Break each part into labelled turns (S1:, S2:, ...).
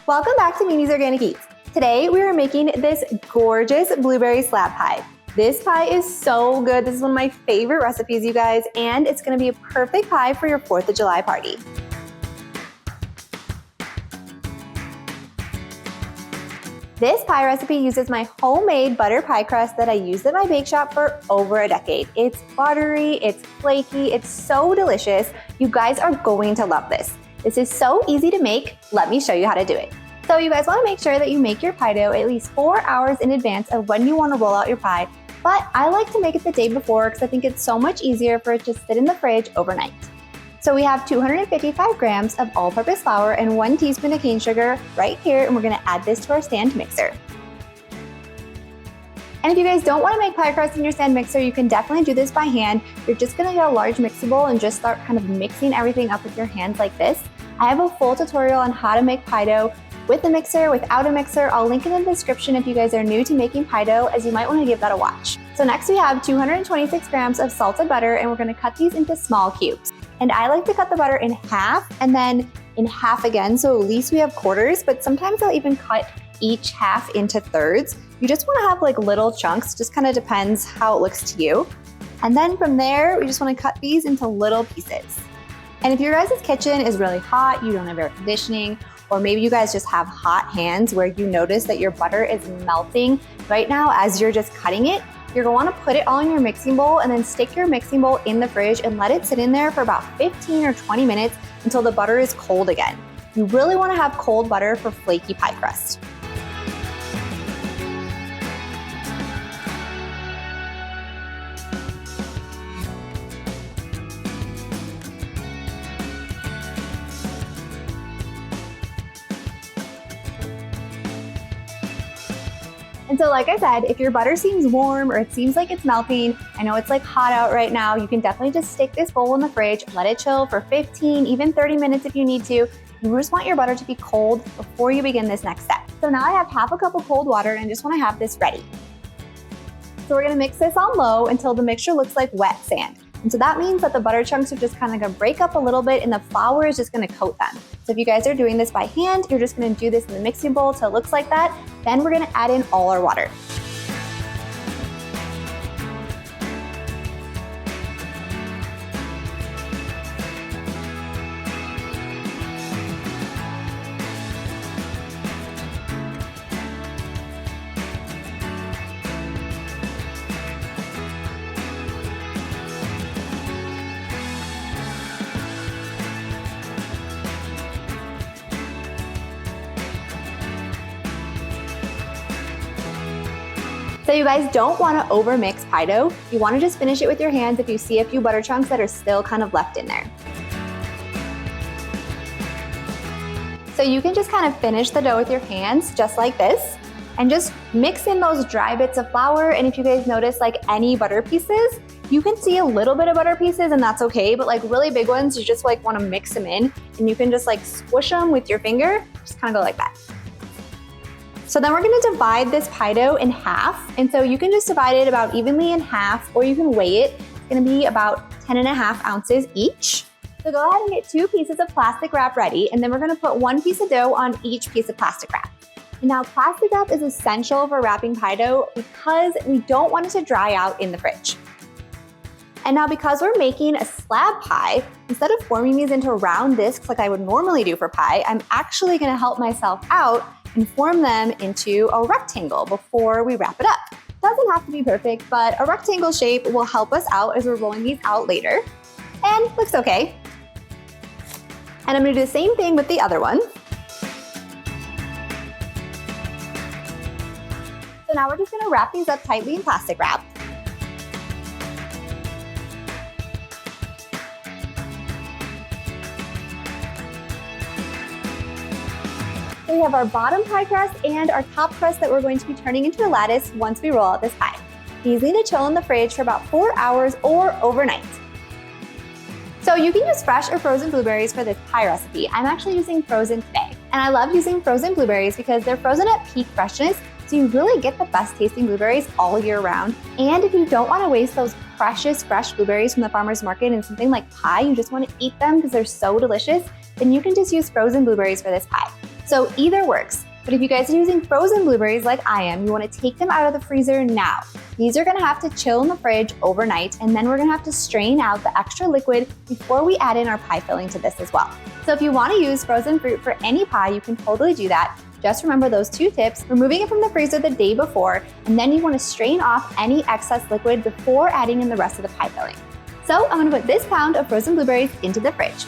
S1: Welcome back to Mimi's Organic Eats. Today we are making this gorgeous blueberry slab pie. This pie is so good. This is one of my favorite recipes, you guys, and it's gonna be a perfect pie for your 4th of July party. This pie recipe uses my homemade butter pie crust that I used at my bake shop for over a decade. It's buttery, it's flaky, it's so delicious. You guys are going to love this. This is so easy to make. Let me show you how to do it. So you guys want to make sure that you make your pie dough at least 4 hours in advance of when you want to roll out your pie, but I like to make it the day before because I think it's so much easier for it to sit in the fridge overnight. So we have 255 grams of all-purpose flour and 1 teaspoon of cane sugar right here, and we're going to add this to our stand mixer. And if you guys don't want to make pie crust in your stand mixer, you can definitely do this by hand. You're just going to get a large mixing bowl and just start kind of mixing everything up with your hands like this. I have a full tutorial on how to make pie dough with a mixer, without a mixer. I'll link it in the description if you guys are new to making pie dough, as you might want to give that a watch. So next we have 226 grams of salted butter, and we're going to cut these into small cubes. And I like to cut the butter in half and then in half again, so at least we have quarters, but sometimes I'll even cut each half into thirds. You just want to have like little chunks, just kind of depends how it looks to you. And then from there, we just want to cut these into little pieces. And if your guys' kitchen is really hot, you don't have air conditioning, or maybe you guys just have hot hands where you notice that your butter is melting right now as you're just cutting it, you're going to want to put it all in your mixing bowl and then stick your mixing bowl in the fridge and let it sit in there for about 15 or 20 minutes until the butter is cold again. You really want to have cold butter for flaky pie crust. And so like I said, if your butter seems warm or it seems like it's melting, I know it's like hot out right now, you can definitely just stick this bowl in the fridge, let it chill for 15, even 30 minutes if you need to. You just want your butter to be cold before you begin this next step. So now I have half a cup of cold water and I just want to have this ready. So we're going to mix this on low until the mixture looks like wet sand. And so that means that the butter chunks are just kind of going to break up a little bit and the flour is just going to coat them. So if you guys are doing this by hand, you're just going to do this in the mixing bowl till it looks like that. Then we're going to add in all our water. So you guys don't want to over mix pie dough. You want to just finish it with your hands if you see a few butter chunks that are still kind of left in there. So you can just kind of finish the dough with your hands just like this and just mix in those dry bits of flour. And if you guys notice like any butter pieces, you can see a little bit of butter pieces and that's okay, but like really big ones, you just like want to mix them in and you can just like squish them with your finger, just kind of go like that. So then we're going to divide this pie dough in half. And so you can just divide it about evenly in half, or you can weigh it. It's going to be about 10.5 ounces each. So go ahead and get 2 pieces of plastic wrap ready. And then we're going to put 1 piece of dough on each piece of plastic wrap. And now plastic wrap is essential for wrapping pie dough because we don't want it to dry out in the fridge. And now because we're making a slab pie, instead of forming these into round discs like I would normally do for pie, I'm actually going to help myself out and form them into a rectangle before we wrap it up. Doesn't have to be perfect, but a rectangle shape will help us out as we're rolling these out later. And looks okay. And I'm gonna do the same thing with the other one. So now we're just gonna wrap these up tightly in plastic wrap. We have our bottom pie crust and our top crust that we're going to be turning into a lattice once we roll out this pie. These need to chill in the fridge for about 4 hours or overnight. So you can use fresh or frozen blueberries for this pie recipe. I'm actually using frozen today. And I love using frozen blueberries because they're frozen at peak freshness, so you really get the best tasting blueberries all year round. And if you don't want to waste those precious fresh blueberries from the farmer's market in something like pie, you just want to eat them because they're so delicious, then you can just use frozen blueberries for this pie. So either works. But if you guys are using frozen blueberries like I am, you want to take them out of the freezer now. These are going to have to chill in the fridge overnight, and then we're going to have to strain out the extra liquid before we add in our pie filling to this as well. So if you want to use frozen fruit for any pie, you can totally do that. Just remember those 2 tips, removing it from the freezer the day before, and then you want to strain off any excess liquid before adding in the rest of the pie filling. So I'm going to put this pound of frozen blueberries into the fridge.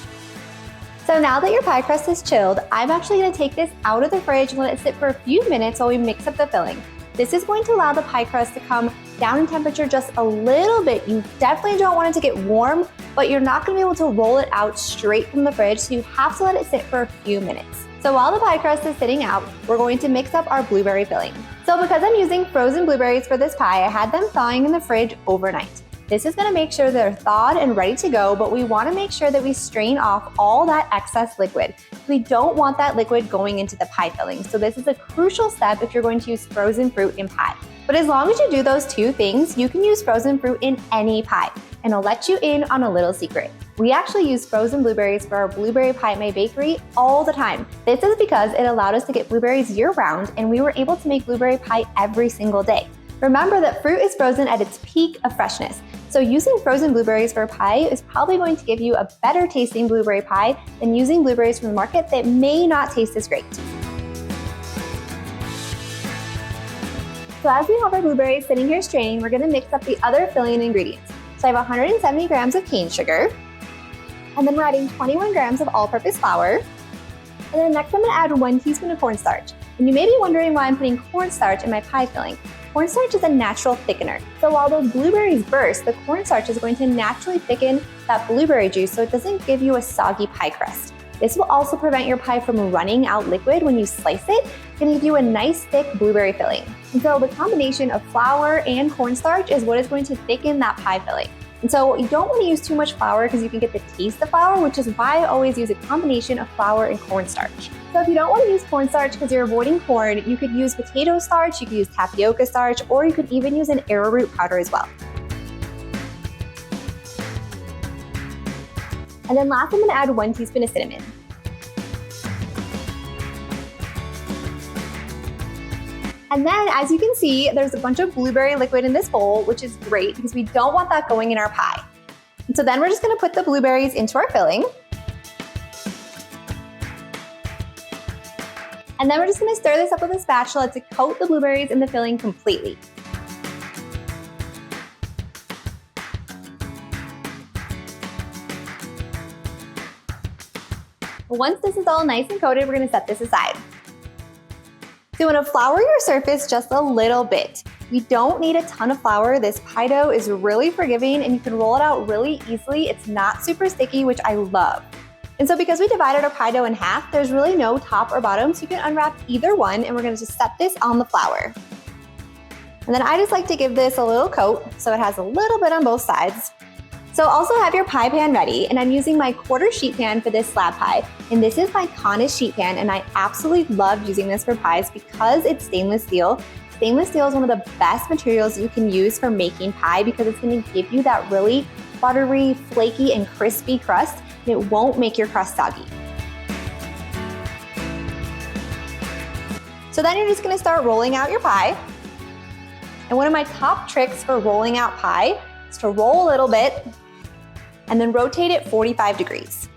S1: So now that your pie crust is chilled, I'm actually going to take this out of the fridge and let it sit for a few minutes while we mix up the filling. This is going to allow the pie crust to come down in temperature just a little bit. You definitely don't want it to get warm, but you're not going to be able to roll it out straight from the fridge, so you have to let it sit for a few minutes. So while the pie crust is sitting out, we're going to mix up our blueberry filling. So because I'm using frozen blueberries for this pie, I had them thawing in the fridge overnight. This is going to make sure they're thawed and ready to go, but we want to make sure that we strain off all that excess liquid. We don't want that liquid going into the pie filling, so this is a crucial step if you're going to use frozen fruit in pie. But as long as you do those 2 things, you can use frozen fruit in any pie. And I'll let you in on a little secret. We actually use frozen blueberries for our blueberry pie at my bakery all the time. This is because it allowed us to get blueberries year-round, and we were able to make blueberry pie every single day. Remember that fruit is frozen at its peak of freshness, so using frozen blueberries for a pie is probably going to give you a better tasting blueberry pie than using blueberries from the market that may not taste as great. So as we have our blueberries sitting here straining, we're going to mix up the other filling ingredients. So I have 170 grams of cane sugar, and then we're adding 21 grams of all-purpose flour, and then next I'm going to add 1 teaspoon of cornstarch. And you may be wondering why I'm putting cornstarch in my pie filling. Cornstarch is a natural thickener. So while the blueberries burst, the cornstarch is going to naturally thicken that blueberry juice so it doesn't give you a soggy pie crust. This will also prevent your pie from running out liquid when you slice it. It's going to give you a nice thick blueberry filling. And so the combination of flour and cornstarch is what is going to thicken that pie filling. And so you don't want to use too much flour because you can get the taste of flour, which is why I always use a combination of flour and cornstarch. So if you don't want to use cornstarch because you're avoiding corn, you could use potato starch, you could use tapioca starch, or you could even use an arrowroot powder as well. And then last, I'm going to add 1 teaspoon of cinnamon. And then, as you can see, there's a bunch of blueberry liquid in this bowl, which is great because we don't want that going in our pie. And so then we're just going to put the blueberries into our filling. And then we're just going to stir this up with a spatula to coat the blueberries in the filling completely. Once this is all nice and coated, we're going to set this aside. So you want to flour your surface just a little bit. We don't need a ton of flour. This pie dough is really forgiving and you can roll it out really easily. It's not super sticky, which I love. And so because we divided our pie dough in half, there's really no top or bottom, so you can unwrap either one, and we're going to just set this on the flour. And then I just like to give this a little coat so it has a little bit on both sides. So also have your pie pan ready, and I'm using my quarter sheet pan for this slab pie. And this is my Conn's sheet pan, and I absolutely love using this for pies because it's stainless steel. Stainless steel is one of the best materials you can use for making pie because it's going to give you that really buttery, flaky, and crispy crust, and it won't make your crust soggy. So then you're just going to start rolling out your pie. And one of my top tricks for rolling out pie is to roll a little bit and then rotate it 45 degrees.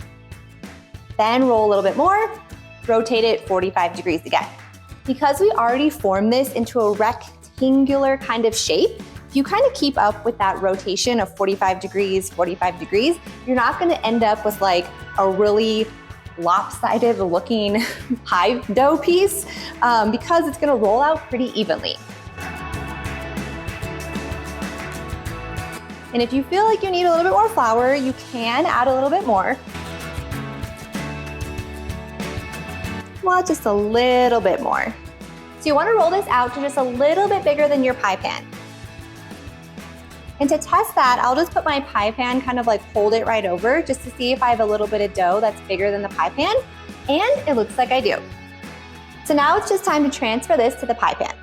S1: Then roll a little bit more, rotate it 45 degrees again. Because we already formed this into a rectangular kind of shape, if you kind of keep up with that rotation of 45 degrees, you're not going to end up with like a really lopsided looking pie dough piece because it's going to roll out pretty evenly. And if you feel like you need a little bit more flour, you can add a little bit more. Well, just a little bit more. So you want to roll this out to just a little bit bigger than your pie pan. And to test that, I'll just put my pie pan, kind of like hold it right over just to see if I have a little bit of dough that's bigger than the pie pan. And it looks like I do. So now it's just time to transfer this to the pie pan.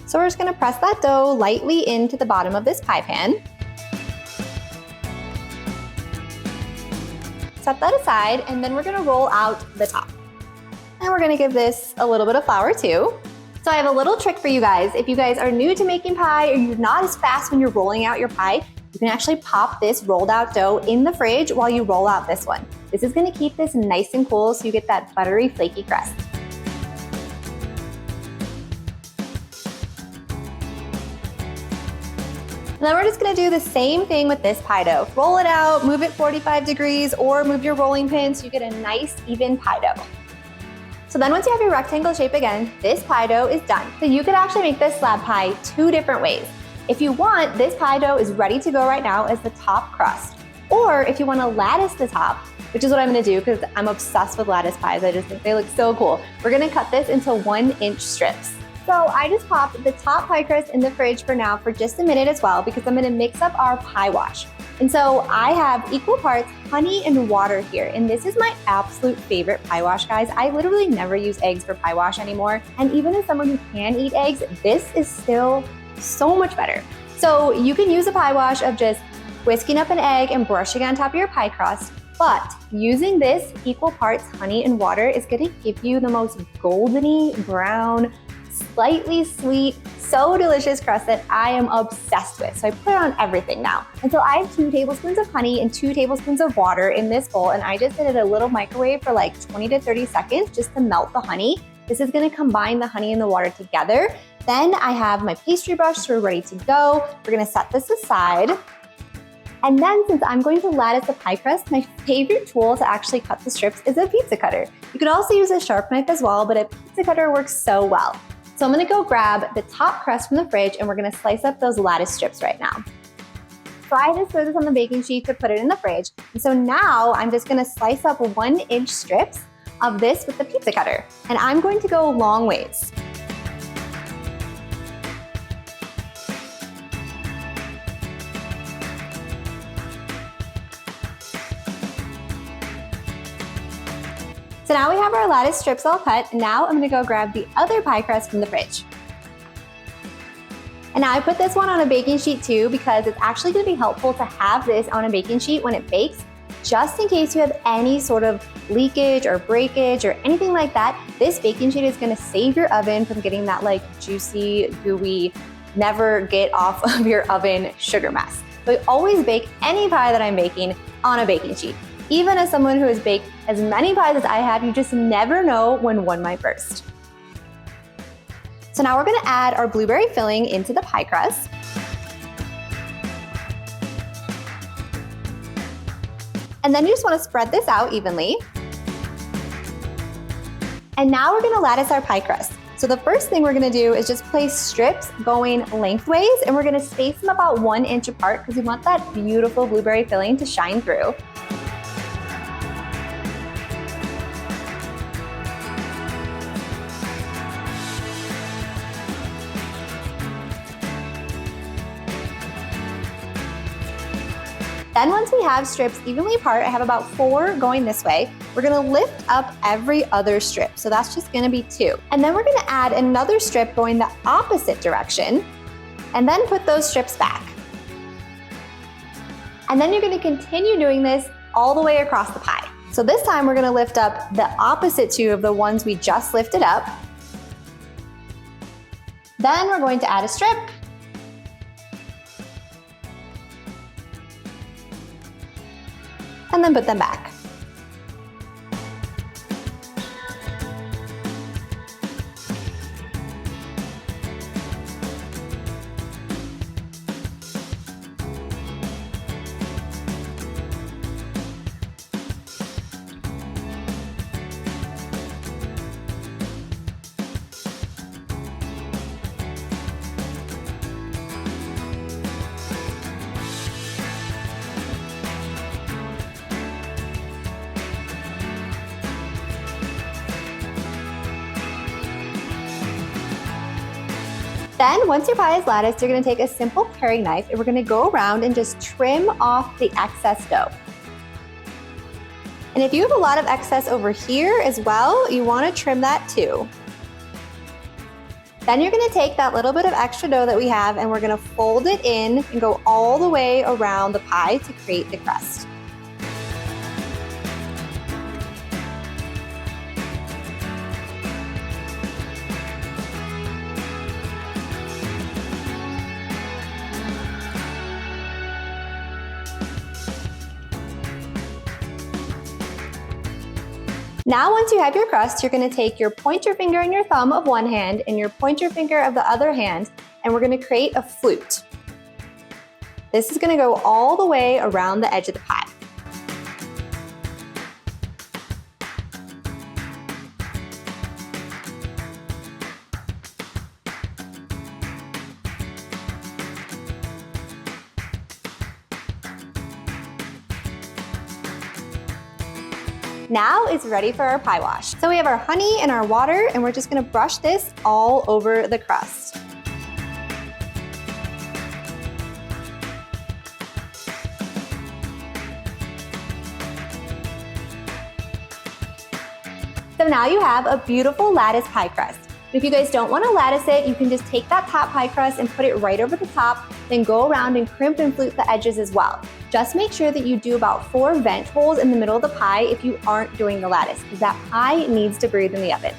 S1: So we're just going to press that dough lightly into the bottom of this pie pan. set that aside, and then we're gonna roll out the top. And we're gonna give this a little bit of flour too. So I have a little trick for you guys. If you guys are new to making pie or you're not as fast when you're rolling out your pie, you can actually pop this rolled out dough in the fridge while you roll out this one. This is gonna keep this nice and cool so you get that buttery, flaky crust. And then we're just gonna do the same thing with this pie dough. Roll it out, move it 45 degrees, or move your rolling pin so you get a nice, even pie dough. So then once you have your rectangle shape again, this pie dough is done. So you could actually make this slab pie 2 different ways. If you want, this pie dough is ready to go right now as the top crust. Or if you want to lattice the top, which is what I'm gonna do because I'm obsessed with lattice pies. I just think they look so cool. We're gonna cut this into 1-inch strips. So I just popped the top pie crust in the fridge for now for just a minute as well because I'm gonna mix up our pie wash. And so I have equal parts honey and water here. And this is my absolute favorite pie wash, guys. I literally never use eggs for pie wash anymore. And even as someone who can eat eggs, this is still so much better. So you can use a pie wash of just whisking up an egg and brushing on top of your pie crust. But using this equal parts honey and water is gonna give you the most goldeny brown, slightly sweet, so delicious crust that I am obsessed with. So I put it on everything now. And so I have 2 tablespoons of honey and 2 tablespoons of water in this bowl, and I just did it a little microwave for like 20 to 30 seconds just to melt the honey. This is gonna combine the honey and the water together. Then I have my pastry brush, so we're ready to go. We're gonna set this aside. And then since I'm going to lattice the pie crust, my favorite tool to actually cut the strips is a pizza cutter. You can also use a sharp knife as well, but a pizza cutter works so well. So I'm gonna go grab the top crust from the fridge and we're gonna slice up those lattice strips right now. So I just threw this on the baking sheet to put it in the fridge. And so now I'm just gonna slice up 1-inch strips of this with the pizza cutter. And I'm going to go long ways. So now we have our lattice strips all cut, and now I'm gonna go grab the other pie crust from the fridge. And now I put this one on a baking sheet too because it's actually gonna be helpful to have this on a baking sheet when it bakes, just in case you have any sort of leakage or breakage or anything like that. This baking sheet is gonna save your oven from getting that like juicy, gooey, never get off of your oven sugar mess. So I always bake any pie that I'm baking on a baking sheet. Even as someone who has baked as many pies as I have, you just never know when one might burst. So now we're gonna add our blueberry filling into the pie crust. And then you just wanna spread this out evenly. And now we're gonna lattice our pie crust. So the first thing we're gonna do is just place strips going lengthways, and we're gonna space them about 1 inch apart because we want that beautiful blueberry filling to shine through. Then once we have strips evenly apart, I have about 4 going this way, we're gonna lift up every other strip. So that's just gonna be 2. And then we're gonna add another strip going the opposite direction, and then put those strips back. And then you're gonna continue doing this all the way across the pie. So this time we're gonna lift up the opposite 2 of the ones we just lifted up. Then we're going to add a strip. And then put them back. Then once your pie is latticed, you're gonna take a simple paring knife and we're gonna go around and just trim off the excess dough. And if you have a lot of excess over here as well, you wanna trim that too. Then you're gonna take that little bit of extra dough that we have and we're gonna fold it in and go all the way around the pie to create the crust. Now, once you have your crust, you're gonna take your pointer finger and your thumb of one hand and your pointer finger of the other hand, and we're gonna create a flute. This is gonna go all the way around the edge of the pie. Now it's ready for our pie wash. So we have our honey and our water, and we're just gonna brush this all over the crust. So now you have a beautiful lattice pie crust. If you guys don't want to lattice it, you can just take that top pie crust and put it right over the top, then go around and crimp and flute the edges as well. Just make sure that you do about 4 vent holes in the middle of the pie if you aren't doing the lattice, because that pie needs to breathe in the oven.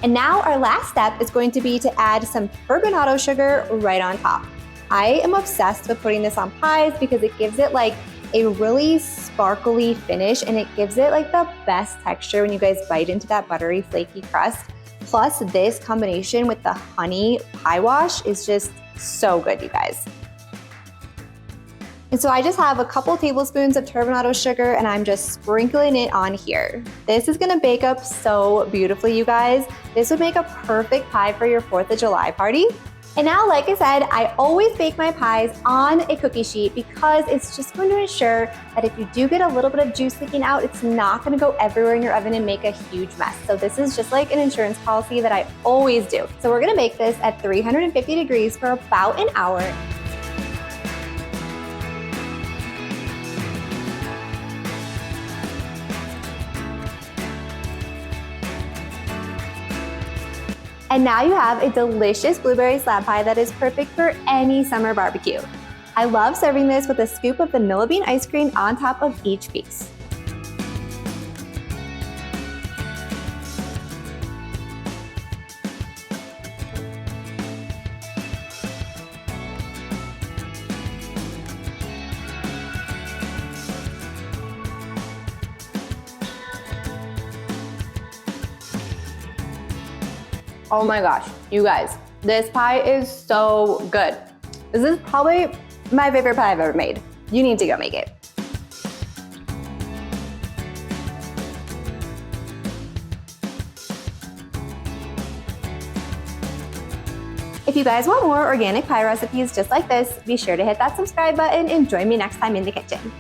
S1: And now our last step is going to be to add some turbinado sugar right on top. I am obsessed with putting this on pies because it gives it like a really sparkly finish, and it gives it like the best texture when you guys bite into that buttery, flaky crust. Plus, this combination with the honey pie wash is just so good, you guys. And so I just have a couple tablespoons of turbinado sugar, and I'm just sprinkling it on here. This is gonna bake up so beautifully, you guys. This would make a perfect pie for your 4th of July party. And now, like I said, I always bake my pies on a cookie sheet because it's just going to ensure that if you do get a little bit of juice leaking out, it's not going to go everywhere in your oven and make a huge mess. So this is just like an insurance policy that I always do. So we're going to bake this at 350 degrees for about an hour. And now you have a delicious blueberry slab pie that is perfect for any summer barbecue. I love serving this with a scoop of vanilla bean ice cream on top of each piece. Oh my gosh, you guys, this pie is so good. This is probably my favorite pie I've ever made. You need to go make it. If you guys want more organic pie recipes just like this, be sure to hit that subscribe button and join me next time in the kitchen.